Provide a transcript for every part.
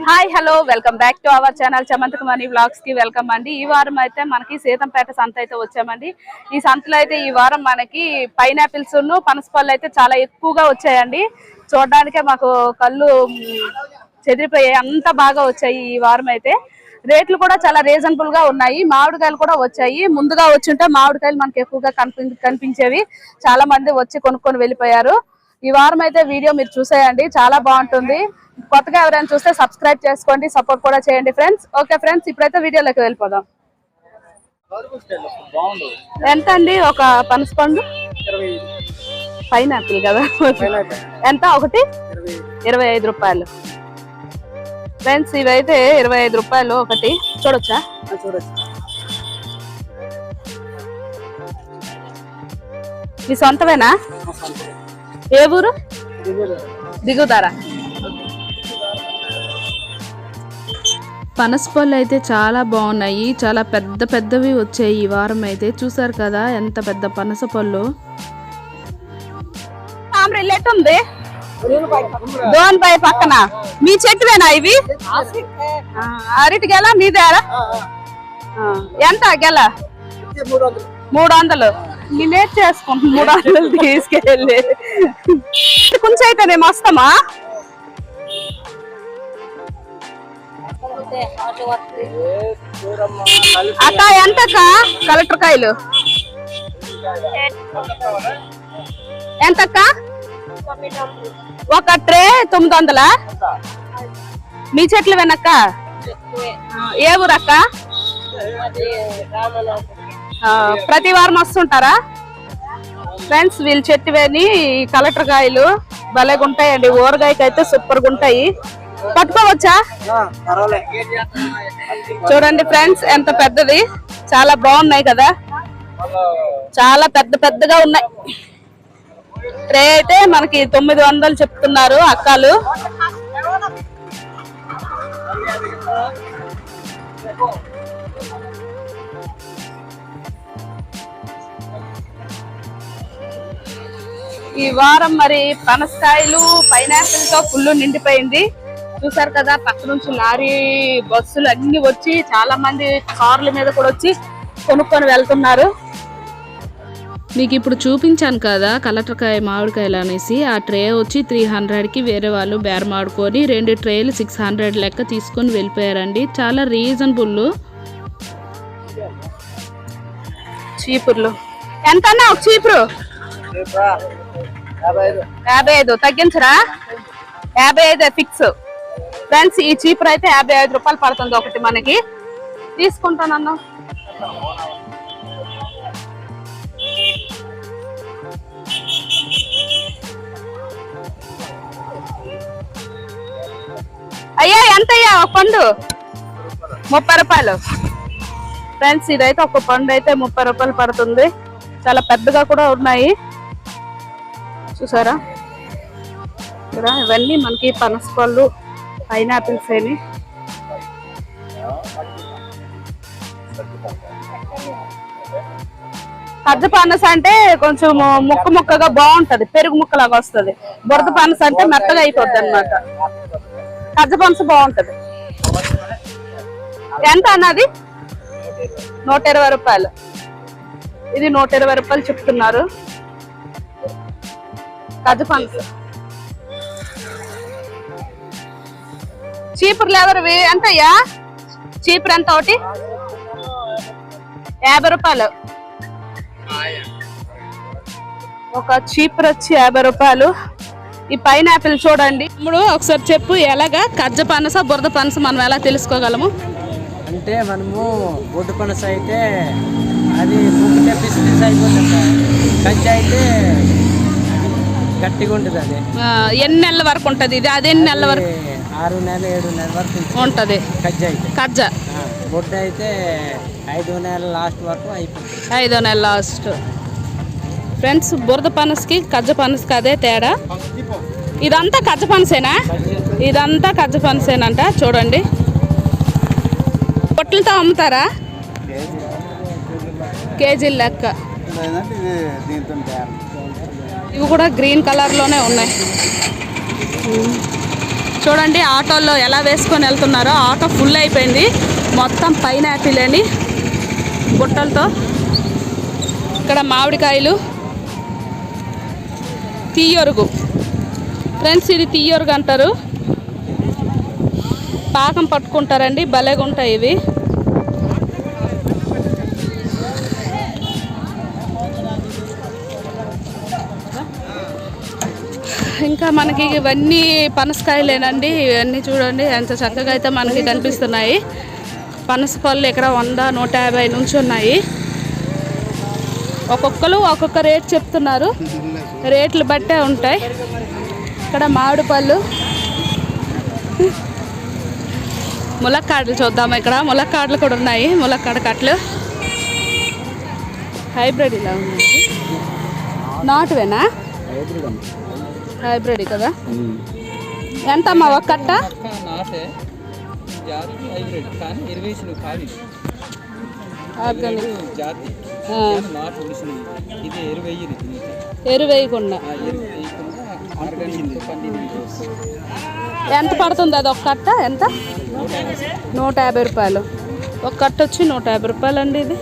Hi hello welcome back to our channel చమంతకుమణి vlogs కి welcome అండి. ఈ వారం అయితే మనకి సీతంపేట సంత అయితే వచ్చామండి. ఈ సంతలో అయితే ఈ వారం మనకి పైనాపిల్స్ పనసపళ్ళు అయితే చాలా ఎక్కువగా వచ్చాయండి. చూడడానికే మాకు కళ్ళు చెదిరిపోయాయి, అంత బాగా వచ్చాయి. ఈ వారం అయితే రేట్లు కూడా చాలా రీజనబుల్ గా ఉన్నాయి. మామిడికాయలు కూడా వచ్చాయి. ముందుగా వచ్చుంటే మామిడికాయలు మనకి ఎక్కువగా కనిపించేవి. చాలా మంది వచ్చి కొనుక్కొని వెళ్ళిపోయారు. ఈ వారం అయితే వీడియో మీరు చూసేయండి, చాలా బాగుంటుంది. కొత్తగా ఎవరైనా చూస్తే సబ్స్క్రైబ్ చేసుకోండి, సపోర్ట్ కూడా చేయండి ఫ్రెండ్స్. ఓకే ఫ్రెండ్స్, ఇప్పుడైతే వీడియోలోకి వెళ్ళిపోదాం. ఎంత అండి ఒక పనసపండు? పైనాపిల్ కదా, ఎంత? ఒకటి 25 రూపాయలు ఫ్రెండ్స్. ఇవైతే 25 రూపాయలు ఒకటి. చూడొచ్చా? మీ సొంతమేనా? ఏ ఊరు? దిగుతారా? పనసపళ్ళు అయితే చాలా బాగున్నాయి, చాలా పెద్ద పెద్దవి వచ్చాయి ఈ వారం అయితే. చూసారు కదా ఎంత పెద్ద పనసపళ్ళు. ఉంది దోన్పై పక్కన. మీ చెట్టువేనా ఇవి? అరటి గెల మీదేరా? ఎంత గెల? 300. నేనే చేసుకుంటా 300 తీసుకెళ్ళి. కొంచెం అయితే నేను వస్తామా? అక్క ఎంతక్క కలెక్టర్ కాయలు? ఎంతక్క? ఒక ట్రే 900. మీ చెట్లు వెనక్క? ఏ ఊరక్క? ప్రతి వారం వస్తుంటారా ఫ్రెండ్స్? వీళ్ళు చెట్టువేని కలెక్టర్ కాయలు భలేగా ఉంటాయండి. ఊరగాయకి అయితే సూపర్ గా ఉంటాయి. పట్టుకోవచ్చా? చూడండి ఫ్రెండ్స్ ఎంత పెద్దది, చాలా బాగున్నాయి కదా, చాలా పెద్ద పెద్దగా ఉన్నాయి. ట్రే అయితే మనకి 900 చెప్తున్నారు అక్కలు. ఈ వారం మరి పనసకాయలు పైనాపిల్ తో ఫుల్ నిండిపోయింది. చూసారు కదా, పక్క నుంచి లారీ బస్సులు అన్ని వచ్చి చాలా మంది కార్ల మీద కూడా వచ్చి కొనుక్కొని వెళ్తున్నారు. మీకు ఇప్పుడు చూపించాను కదా కలెక్టర్కాయ మామిడికాయలు అనేసి. ఆ ట్రే వచ్చి 300కి వేరే వాళ్ళు బేరమాడుకొని 2 ట్రేలు 600 లెక్క తీసుకొని వెళ్ళిపోయారండి. చాలా రీజనబుల్. చీపుర్లు ఎంత అన్నా? ఒక చీపురు 55. తగ్గించరా? 55 ఫిక్స్ ఫ్రెండ్స్. ఈ చీపురు అయితే 55 రూపాయలు పడుతుంది ఒకటి. మనకి తీసుకుంటానన్నా. అయ్యా ఎంత అయ్యా ఒక పండు? 30 రూపాయలు ఫ్రెండ్స్. ఇదైతే ఒక పండు అయితే 30 రూపాయలు పడుతుంది. చాలా పెద్దగా కూడా ఉన్నాయి, చూసారా? ఇవన్నీ మనకి పనసపళ్ళు పైనాపిల్స్ ఏమి. కజ్జ పనస అంటే కొంచెం ముక్క ముక్కగా బాగుంటది, పెరుగు ముక్కలాగా వస్తుంది. బురద పనస అంటే మెత్తగా అయిపోద్ది అనమాట. కజ్జ పనస బాగుంటది. ఎంత అన్నది? 120 రూపాయలు. ఇది 120 రూపాయలు చెప్తున్నారు కజ్జ పనస. చీపుర్లు ఎవరివి? ఎంతయ్యా చీపురు? ఎంత ఒకటి? 50 రూపాయలు ఒక చీపురు వచ్చి 50 రూపాయలు. ఈ పైనాపిల్ చూడండి. ఇప్పుడు ఒకసారి చెప్పు, ఎలాగా కజ్జ పనస బురద పనస మనం ఎలా తెలుసుకోగలము? అంటే మనము బొడ్డు పనస అయితే అది ముక్కితే పిసిపిసి అయిపోతుంది, కజ్జ అయితే గట్టిగా ఉంటుంది. అది ఎన్ని నెలల వరకు ఉంటుంది? ఇది అది ఎన్ని నెలల వరకు? 6 నెలలు 7 నెలల వరకు ఉంటుంది కజ్జ అయితే. కజ్జ బొడ్డు అయితే 5వ నెల లాస్ట్ వరకు అయిపోతుంది. 5వ నెల లాస్ట్. ఫ్రెండ్స్, బురద పనసకి కజ్జ పనసకి అదే తేడా. ఇదంతా కజ్జ పనసేనా? ఇదంతా కజ్జ పనసేనంట. చూడండి, పొట్లతో అమ్ముతారా? కేజీల లెక్క. ఇవి కూడా గ్రీన్ కలర్ లోనే ఉన్నాయి. చూడండి ఆటోల్లో ఎలా వేసుకొని వెళ్తున్నారో. ఆటో ఫుల్ అయిపోయింది, మొత్తం పైనాపిల్ అని బుట్టలతో. ఇక్కడ మామిడికాయలు, తీయొరుగు ఫ్రెండ్స్, ఇది తీయొరుగు అంటారు. పాకం పట్టుకుంటారండి, భలేగా ఉంటాయి ఇవి. ఇంకా మనకి ఇవన్నీ పనసకాయలేనండి. ఇవన్నీ చూడండి ఎంత చక్కగా అయితే మనకి కనిపిస్తున్నాయి. పనస పళ్ళు ఇక్కడ 100, 150 నుంచి ఉన్నాయి. ఒక్కొక్కరు ఒక్కొక్క రేట్ చెప్తున్నారు, రేట్లు బట్టే ఉంటాయి. ఇక్కడ మామిడి పళ్ళు, ములక్కాడలు చూద్దాము. ఇక్కడ ములక్కాడలు కూడా ఉన్నాయి, ములక్కాడ కట్లు. హైబ్రిడ్ ఇలా ఉన్నాయి, నాటువేనా? హైబ్రిడ్ కదా. ఎంత అమ్మా ఒక కట్ట? ఎరువేయకుండా ఎంత పడుతుంది అది ఒక కట్ట? ఎంత? 150 రూపాయలు ఒక కట్ట వచ్చి 150 రూపాయలు అండి. ఇది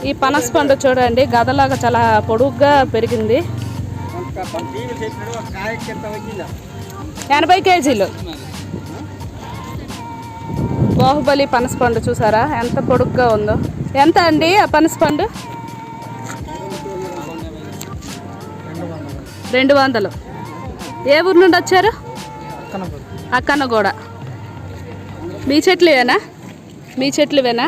ఈ పనస పండు చూడండి, గదలాగా చాలా పొడుగ్గా పెరిగింది. 80 కేజీలు. బాహుబలి పనస పండు చూసారా ఎంత పొడుగ్గా ఉందో. ఎంత అండి ఆ పనస పండు? 200. ఏ ఊరు నుండి వచ్చారు? అక్కనగూడ. మీ చెట్లువేనా? మీ చెట్లువేనా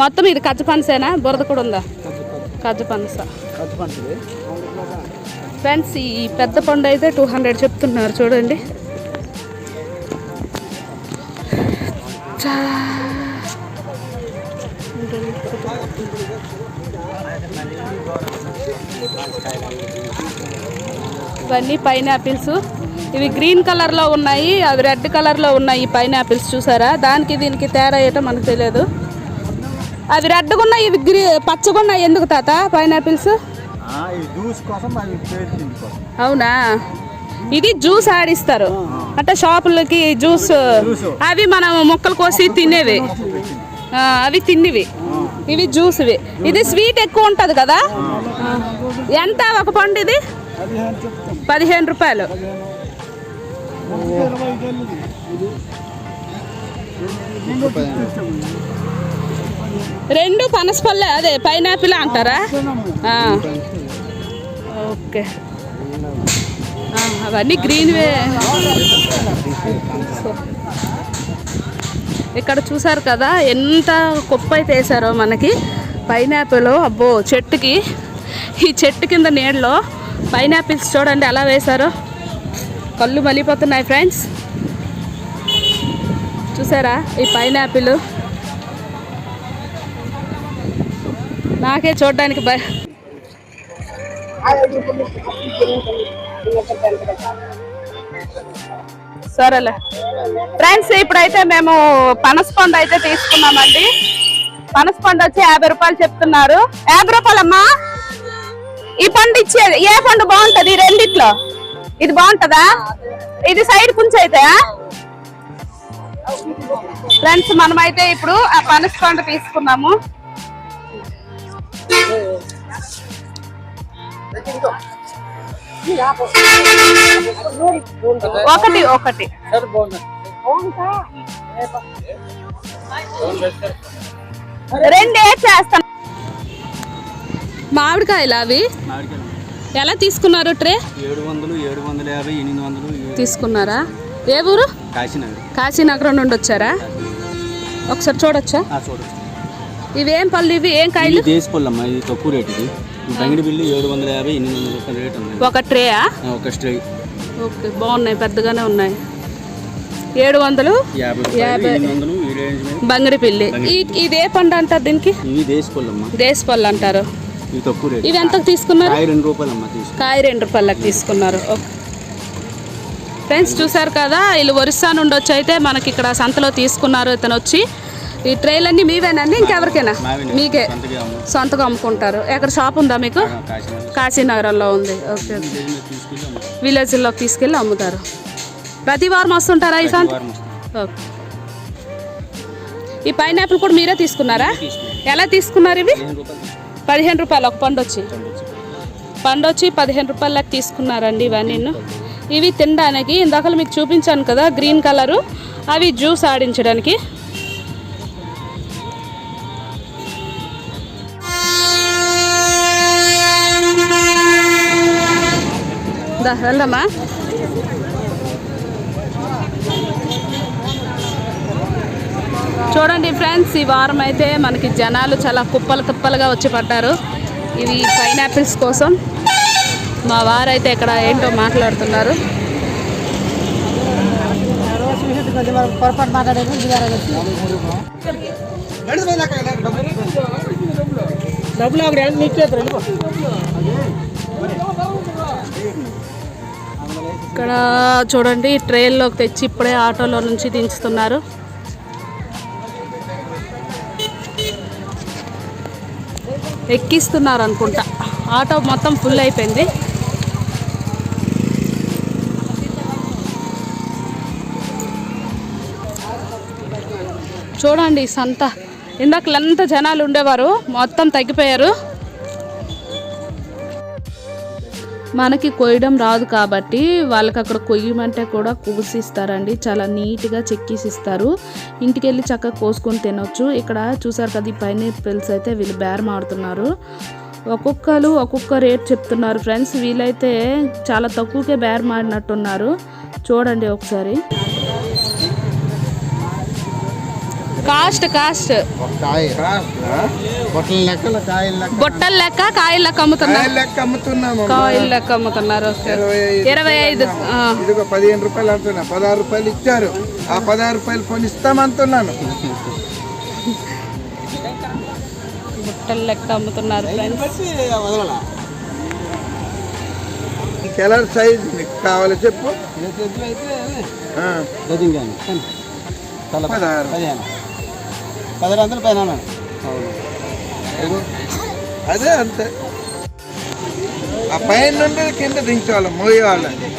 మొత్తం? ఇది కజ్జ పనసేనా? బురద కూడా ఉందా? కజ్జ పనస ఫ్రెండ్స్. ఈ పెద్ద పండు అయితే 200 చెప్తున్నారు చూడండి. ఇవన్నీ పైనాపిల్స్. ఇవి గ్రీన్ కలర్లో ఉన్నాయి, అవి రెడ్ కలర్లో ఉన్నాయి. ఈ పైనాపిల్స్ చూసారా? దానికి దీనికి తేడా ఏంటో మనకు తెలియదు. అవి రెడ్గా ఉన్నాయి, ఇవి పచ్చగా ఉన్నాయి. ఎందుకు తాత పైనాపిల్స్? అవునా? ఇది జ్యూస్ ఆడిస్తారు అంటే షాపులకి జ్యూస్. అవి మనం మొక్కలు కోసి తినేవి, అవి తిన్నివి. ఇవి జ్యూస్వి. ఇది స్వీట్ ఎక్కువ ఉంటుంది కదా. ఎంత ఒక పండు? ఇది 15 రూపాయలు. రెండు పనస పళ్ళే, అదే పైనాపిల్ అంటారా? ఓకే. అవన్నీ గ్రీన్వే. ఇక్కడ చూసారు కదా ఎంత కుప్ప అయితే వేసారో మనకి పైనాపిల్. అబ్బో చెట్టుకి, ఈ చెట్టు కింద నీళ్ళలో పైనాపిల్స్ చూడండి ఎలా వేశారో. కళ్ళు మలిపోతున్నాయి ఫ్రెండ్స్. చూసారా ఈ పైనాపిల్? నాకే చూడడానికి సరేలే ఫ్రెండ్స్. ఇప్పుడైతే మేము పనస పండు అయితే తీసుకున్నామండి. పనస పండు వచ్చి 50 రూపాయలు చెప్తున్నారు. 50 రూపాయలమ్మా. ఈ పండు ఇచ్చేది ఏ పండు బాగుంటది? రెండిట్లో ఇది బాగుంటదా? ఇది సైడ్ పుంచి అయితే ఫ్రెండ్స్. మనమైతే ఇప్పుడు ఆ పనస పండు తీసుకున్నాము. ఒకటి ఒకటి రెండే చేస్తాను. మామిడికాయలు అవి ఎలా తీసుకున్నారు? ట్రే 700, 750, 800 తీసుకున్నారా? ఏ ఊరు? కాశీనగరం నుండి వచ్చారా? ఒకసారి చూడొచ్చా? ఇవేం పళ్ళు? ఇవి ఏం కాయలు? దేశపల్లమ్మా. ఇది తక్కువ రేట్. ఇది బంగిడి బిల్లు 750, 800 రూపాయల రేట్ ఉంది. ఒక ట్రేయా? ఒక ట్రే. ఓకే, బాగున్నాయి, పెద్దగానే ఉన్నాయి. 750, 800 బంగిడి పిల్లి. ఇదే పండు అంటారు దీనికి? ఇవి దేశపల్లమ్మా. దేశపల్లి అంటారు. ఇవి తక్కువ రేట్. ఇవి ఎంతకు తీసుకున్నారు? 2 రూపాయలమ్మా. కాయ 2 రూపాయలకు తీసుకున్నారు. ఓకే ఫ్రెండ్స్, చూసారు కదా వీళ్ళు ఒరిస్సా నుండి వచ్చి అయితే మనకి ఇక్కడ సంతలో తీసుకున్నారు. ఇతను వచ్చి ఈ ట్రైలన్నీ మీవేనండి? ఇంకెవరికైనా? మీకే సొంతగా అమ్ముకుంటారు. ఎక్కడ షాప్ ఉందా మీకు? కాశీనగరంలో ఉంది. ఓకే, విలేజ్లోకి తీసుకెళ్ళి అమ్ముతారు. ప్రతి వారం వస్తుంటారా ఈ సంత? ఓకే. ఈ పైనాపిల్ కూడా మీరే తీసుకున్నారా? ఎలా తీసుకున్నారు ఇవి? 15 రూపాయలు ఒక పండు వచ్చి 15 రూపాయలకు తీసుకున్నారండి ఇవన్నీ. ఇవి తినడానికి ఇందాక మీకు చూపించాను కదా గ్రీన్ కలరు, అవి జ్యూస్ ఆడించడానికి. వెళ్దామా? చూడండి ఫ్రెండ్స్, ఈ వారం అయితే మనకి జనాలు చాలా కుప్పలుగా వచ్చి పడ్డారు ఇవి పైనాపిల్స్ కోసం. మా వారైతే ఇక్కడ ఏంటో మాట్లాడుతున్నారు. ఇక్కడ చూడండి ట్రైన్లోకి తెచ్చి ఇప్పుడే ఆటోలో నుంచి దించుతున్నారు. ఎక్కిస్తున్నారు అనుకుంటా. ఆటో మొత్తం ఫుల్ అయిపోయింది. చూడండి సంత, ఇందాకలంతా జనాలు ఉండేవారు, మొత్తం తగ్గిపోయారు. మనకి కొయ్యడం రాదు కాబట్టి వాళ్ళకి అక్కడ కొయ్యమంటే కూడా కోసిస్తారండి. చాలా నీట్గా చెక్కిసిస్తారు. ఇంటికి వెళ్ళి చక్కగా కోసుకొని తినొచ్చు. ఇక్కడ చూసారు కదా ఈ పైనాపిల్స్ అయితే వీళ్ళు బేరం ఆడుతున్నారు. ఒక్కొక్కరు ఒక్కొక్క రేట్ చెప్తున్నారు ఫ్రెండ్స్. వీళ్ళైతే చాలా తక్కువకే బేరం ఆడినట్టున్నారు. చూడండి ఒకసారి. కాస్ట్ బొట్టల లెక్క కాయల లెక్క అమ్ముతున్నారు. కాయల లెక్క అమ్ముతున్నారు. 25 15 రూపాయలు అంటున్నా. 16 రూపాయలు ఇచ్చారు. ఆ 16 రూపాయలు కొని ఇస్తామంటున్నాను. బొట్టల లెక్క అమ్ముతున్నారు ఫ్రెండ్స్. కలర్ సైజ్ మీకు కావాలి చెప్పు. 16 పైన అదే అంతే. ఆ పైన నుండి కింద దించేవాళ్ళ మోయేవాళ్ళని.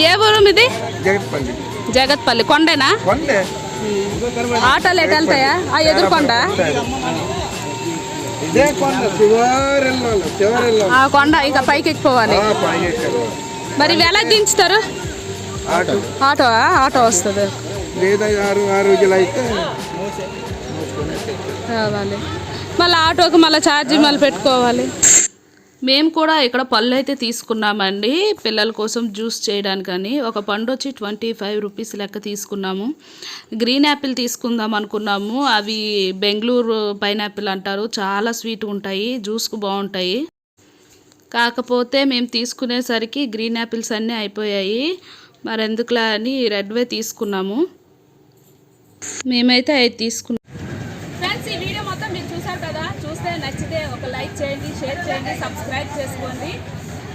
ఏ ఊరు ఇది? జగత్పల్లి. కొండేనా? కొండే. ఆటోలు ఎటు వెళ్తాయా? ఆ ఎదురుకొండ. ఇదే కొండ చివరి ఆ కొండ ఇంకా పైకి ఎక్కిపోవాలి. మరి ఎలా దించుతారు? ఆటో వస్తుంది లేదా 6 రోజులు అయితే రావాలి. మళ్ళీ ఆటోకి మళ్ళీ ఛార్జీ మళ్ళీ పెట్టుకోవాలి. మేము కూడా ఇక్కడ పళ్ళు అయితే తీసుకున్నామండి పిల్లల కోసం జ్యూస్ చేయడానికని. ఒక పండు వచ్చి 25 రూపీస్ లెక్క తీసుకున్నాము. గ్రీన్ యాపిల్ తీసుకుందాం అనుకున్నాము. అవి బెంగళూరు పైనాపిల్ అంటారు. చాలా స్వీట్ ఉంటాయి, జ్యూస్కు బాగుంటాయి. కాకపోతే మేము తీసుకునేసరికి గ్రీన్ యాపిల్స్ అన్నీ అయిపోయాయి. మరి ఎందుకులా అని రెడ్వే తీసుకున్నాము. మేమైతే 5 తీసుకున్నాం. ఫ్రెండ్స్, ఈ వీడియో మొత్తం మీరు చూసారు కదా. చూస్తే నచ్చితే ఒక లైక్ చేయండి, షేర్ చేయండి, సబ్స్క్రైబ్ చేసుకోండి.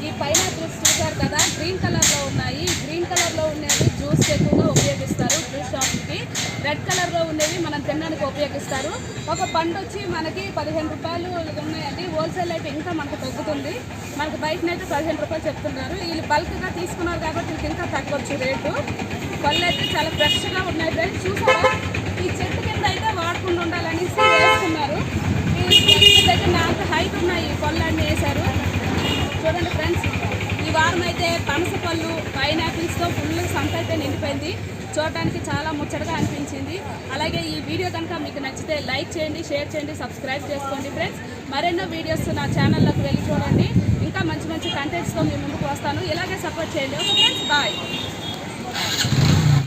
ఈ పైనాపిల్స్ చూసారు కదా, గ్రీన్ కలర్లో ఉన్నాయి. గ్రీన్ కలర్లో ఉండేవి జ్యూస్ ఎక్కువగా ఉపయోగిస్తారు జ్యూస్ షాప్కి. రెడ్ కలర్లో ఉండేవి మనం తినడానికి ఉపయోగిస్తారు. ఒక పండు వచ్చి మనకి 15 రూపాయలు ఉన్నాయండి. హోల్సేల్ అయితే ఇంకా మనకు తగ్గుతుంది. మనకు బయటనైతే 15 రూపాయలు చెప్తున్నారు. వీళ్ళు బల్క్గా తీసుకున్నారు కాబట్టి వీళ్ళకి ఇంకా తగ్గొచ్చు రేటు. పళ్ళు అయితే చాలా ఫ్రెష్గా ఉన్నాయి ఫ్రెండ్స్. చూసారా, ఈ చెట్టు కింద అయితే వాడకుండా ఉండాలనేసి వేస్తున్నారు. ఈ చెట్టు దగ్గర నాకు హైట్ ఉన్నాయి పళ్ళు అన్నీ వేశారు. చూడండి ఫ్రెండ్స్, ఈ వారం అయితే పనస పళ్ళు పైనాపిల్స్తో ఫుల్ సంత అయితే నిండిపోయింది. చూడటానికి చాలా ముచ్చటగా అనిపించింది. అలాగే ఈ వీడియో కనుక మీకు నచ్చితే లైక్ చేయండి, షేర్ చేయండి, సబ్స్క్రైబ్ చేసుకోండి ఫ్రెండ్స్. మరెన్నో వీడియోస్ నా ఛానల్లోకి వెళ్ళి చూడండి. ఇంకా మంచి మంచి కంటెంట్స్తో మీ ముందుకు వస్తాను. ఇలాగే సపోర్ట్ చేయండి. Okay friends, bye.